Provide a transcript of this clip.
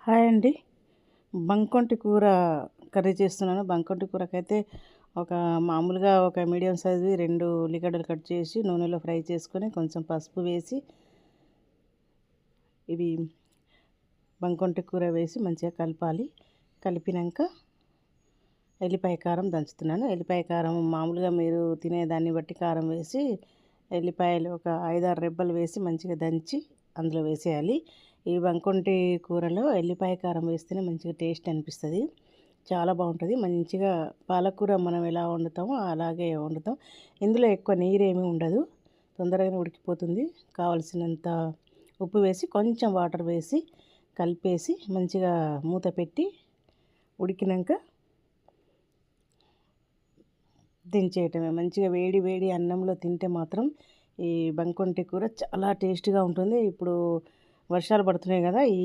Hi అండి. బంకొంటి కూర curry చేస్తున్నాను. బంకొంటి కూరకైతే మామూలుగా ఒక మీడియం సైజ్‌వి 2 ఉల్లిగడ్డలు కట్ చేసి నూనెలో ఫ్రై చేసుకొని కొంచెం పసుపు వేసి ఇవి బంకొంటి కూర వేసి మంచిగా కలపాలి. కలిపినంక ఎల్లిపాయ కారం దంచుతున్నాను. ఎల్లిపాయ కారం మామూలుగా మీరు తినేదాన్ని బట్టి కారం వేసి ఎల్లిపాయలు ఒక 5, 6 రెబ్బలు వేసి మంచిగా దంచి అందులో వేసేయాలి. ఈ బంకొంటి కూరలో ఎల్లిపాయ కారం వేస్తేనే మంచిగా టేస్ట్ అనిపిస్తుంది. చాలా బాగుంటుంది. మంచిగా పాలకూర మనం ఎలా వండుతామో అలాగే వండుతాం. ఇందులో ఎక్కువ నీరేమీ ఉండదు. తొందరగానే ఉడికిపోతుంది. కావలసినంత ఉప్పు వేసి కొంచెం వాటర్ వేసి కలిపేసి మంచిగా మూత పెట్టి ఉడికినాక దించేయటమే. మంచిగా వేడి వేడి అన్నంలో తింటే మాత్రం ఈ బంకొంటి కూర చాలా టేస్ట్‌గా ఉంటుంది. ఇప్పుడు వర్షాలు పడుతున్నాయి కదా! ఈ